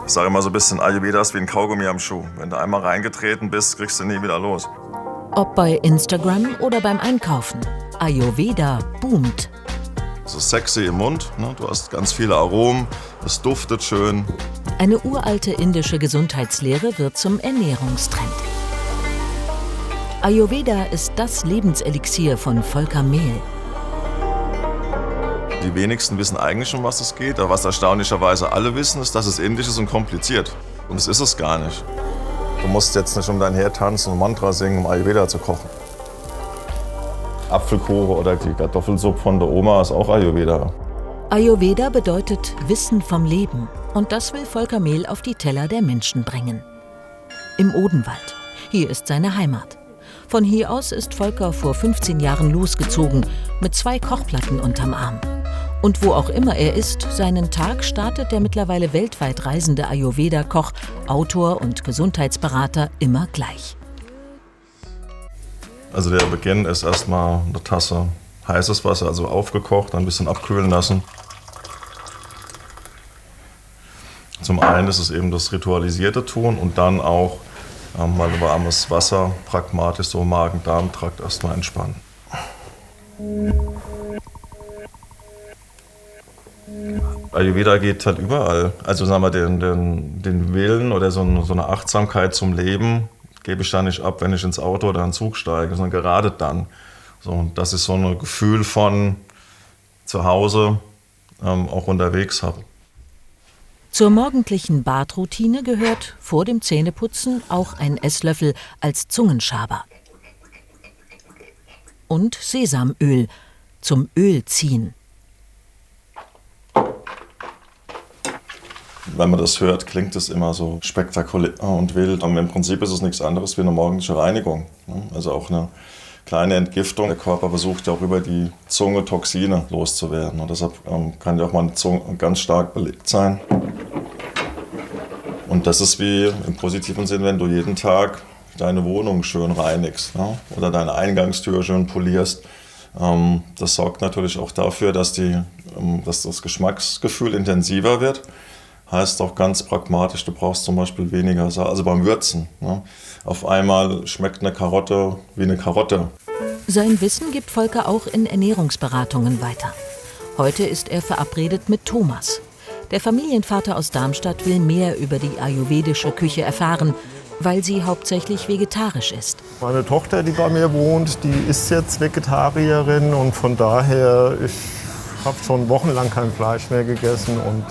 Ich sage immer so ein bisschen, Ayurveda ist wie ein Kaugummi am Schuh. Wenn du einmal reingetreten bist, kriegst du nie wieder los. Ob bei Instagram oder beim Einkaufen. Ayurveda boomt. Es ist sexy im Mund, ne? Du hast ganz viele Aromen, es duftet schön. Eine uralte indische Gesundheitslehre wird zum Ernährungstrend. Ayurveda ist das Lebenselixier von Volker Mehl. Die wenigsten wissen eigentlich, um was es geht, aber was erstaunlicherweise alle wissen, ist, dass es indisch ist und kompliziert. Und das ist es gar nicht. Du musst jetzt nicht um dein Herd tanzen und Mantra singen, um Ayurveda zu kochen. Apfelkuchen oder die Kartoffelsuppe von der Oma ist auch Ayurveda. Ayurveda bedeutet Wissen vom Leben. Und das will Volker Mehl auf die Teller der Menschen bringen. Im Odenwald. Hier ist seine Heimat. Von hier aus ist Volker vor 15 Jahren losgezogen, mit 2 Kochplatten unterm Arm. Und wo auch immer er ist, seinen Tag startet der mittlerweile weltweit reisende Ayurveda-Koch, Autor und Gesundheitsberater immer gleich. Also der Beginn ist erstmal eine Tasse heißes Wasser, also aufgekocht, ein bisschen abkühlen lassen. Zum einen ist es eben das ritualisierte Tun und dann auch mal warmes Wasser, pragmatisch so Magen-Darm-Trakt erstmal entspannen. Ayurveda geht halt überall. Also sagen wir, den Willen oder so eine Achtsamkeit zum Leben gebe ich da nicht ab, wenn ich ins Auto oder in den Zug steige, sondern gerade dann. So, und dass ich so ein Gefühl von zu Hause auch unterwegs habe. Zur morgendlichen Badroutine gehört vor dem Zähneputzen auch ein Esslöffel als Zungenschaber. Und Sesamöl zum Ölziehen. Wenn man das hört, klingt es immer so spektakulär und wild. Aber im Prinzip ist es nichts anderes wie eine morgendliche Reinigung. Also auch eine kleine Entgiftung. Der Körper versucht ja auch über die Zunge Toxine loszuwerden. Und deshalb kann ja auch mal eine Zunge ganz stark belegt sein. Und das ist wie im positiven Sinn, wenn du jeden Tag deine Wohnung schön reinigst, ne? Oder deine Eingangstür schön polierst. Das sorgt natürlich auch dafür, dass das Geschmacksgefühl intensiver wird. Heißt auch ganz pragmatisch, du brauchst zum Beispiel weniger Salz, also beim Würzen. Ne? Auf einmal schmeckt eine Karotte wie eine Karotte. Sein Wissen gibt Volker auch in Ernährungsberatungen weiter. Heute ist er verabredet mit Thomas. Der Familienvater aus Darmstadt will mehr über die ayurvedische Küche erfahren, weil sie hauptsächlich vegetarisch ist. Meine Tochter, die bei mir wohnt, die ist jetzt Vegetarierin und von daher, ich habe schon wochenlang kein Fleisch mehr gegessen und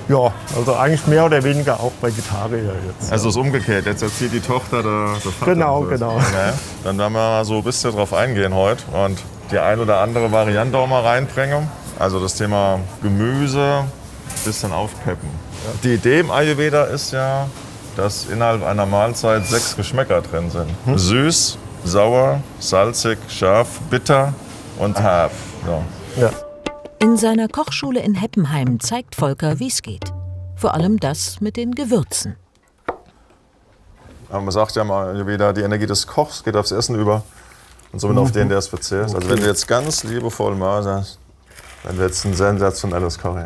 ja, also eigentlich mehr oder weniger auch Vegetarier jetzt. Also es ist umgekehrt, jetzt erzählt die Tochter der Vater. Genau. Okay. Dann werden wir mal so ein bisschen drauf eingehen heute und die ein oder andere Variante auch mal reinbringen. Also das Thema Gemüse ein bisschen aufpeppen. Ja. Die Idee im Ayurveda ist ja, dass innerhalb einer Mahlzeit 6 Geschmäcker drin sind. Süß, sauer, salzig, scharf, bitter und herb. So. Ja. In seiner Kochschule in Heppenheim zeigt Volker, wie es geht. Vor allem das mit den Gewürzen. Aber man sagt ja mal wieder, die Energie des Kochs geht aufs Essen über und somit auf den, der es verzehrt. Also wenn du jetzt ganz liebevoll maserst, dann wird es ein sensationelles Curry.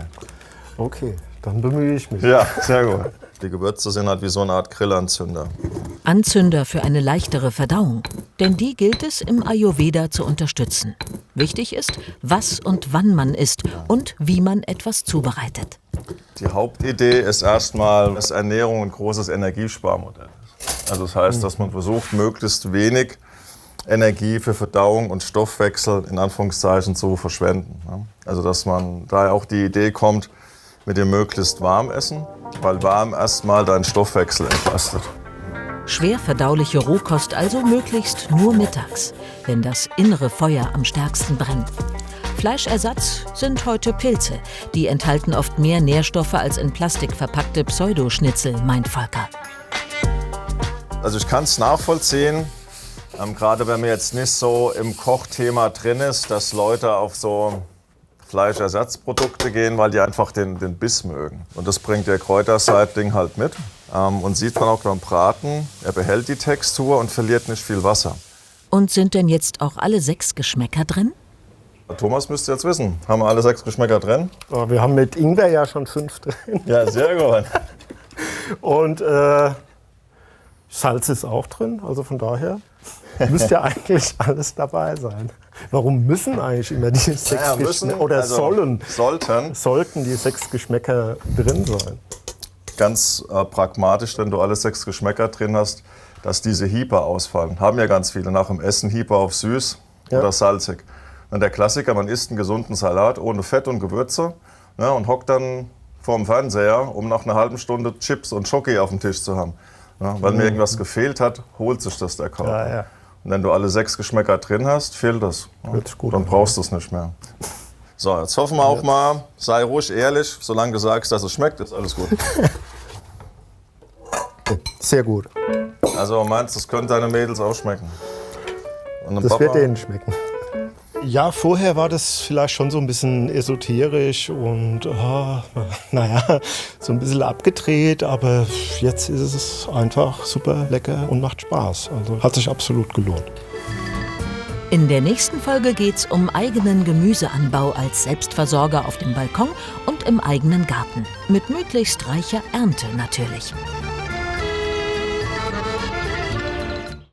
Okay, dann bemühe ich mich. Ja, sehr gut. Die Gewürze sind halt wie so eine Art Grillanzünder. Anzünder für eine leichtere Verdauung. Denn die gilt es im Ayurveda zu unterstützen. Wichtig ist, was und wann man isst und wie man etwas zubereitet. Die Hauptidee ist erstmal, dass Ernährung ein großes Energiesparmodell ist. Also das heißt, dass man versucht, möglichst wenig Energie für Verdauung und Stoffwechsel in Anführungszeichen zu verschwenden. Also dass man daher auch die Idee kommt, mit dem möglichst warm essen, weil warm erstmal deinen Stoffwechsel entlastet. Schwer verdauliche Rohkost also möglichst nur mittags, wenn das innere Feuer am stärksten brennt. Fleischersatz sind heute Pilze. Die enthalten oft mehr Nährstoffe als in Plastik verpackte Pseudoschnitzel, meint Volker. Also ich kann es nachvollziehen, gerade wenn man jetzt nicht so im Kochthema drin ist, dass Leute auf so Fleischersatzprodukte gehen, weil die einfach den Biss mögen. Und das bringt der Kräuterseitling halt mit. Und sieht man auch beim Braten, er behält die Textur und verliert nicht viel Wasser. Und sind denn jetzt auch alle 6 Geschmäcker drin? Thomas müsste jetzt wissen, haben wir alle 6 Geschmäcker drin? Aber wir haben mit Ingwer ja schon 5 drin. Ja, sehr gut. Und Salz ist auch drin, also von daher müsste ja eigentlich alles dabei sein. Warum müssen eigentlich immer die 6 Geschmäcker, oder sollten die 6 Geschmäcker drin sein? Ganz pragmatisch, wenn du alle 6 Geschmäcker drin hast, dass diese Hieper ausfallen. Haben ja ganz viele nach dem Essen Hieper auf süß oder salzig. Und der Klassiker, man isst einen gesunden Salat ohne Fett und Gewürze, ne, und hockt dann vorm Fernseher, um nach einer halben Stunde Chips und Schoki auf dem Tisch zu haben. Ja, weil mir irgendwas gefehlt hat, holt sich das der Körper. Ja. Und wenn du alle 6 Geschmäcker drin hast, fehlt das. Ja, Hört sich gut dann an. brauchst du es nicht mehr. So, jetzt hoffen wir auch mal, sei ruhig ehrlich, solange du sagst, dass es schmeckt, ist alles gut. Sehr gut. Also meinst, das können deine Mädels auch schmecken? Und dem Das Papa? wird denen schmecken. Ja, vorher war das vielleicht schon so ein bisschen esoterisch und naja, so ein bisschen abgedreht, aber jetzt ist es einfach super lecker und macht Spaß. Also hat sich absolut gelohnt. In der nächsten Folge geht's um eigenen Gemüseanbau als Selbstversorger auf dem Balkon und im eigenen Garten. Mit möglichst reicher Ernte natürlich.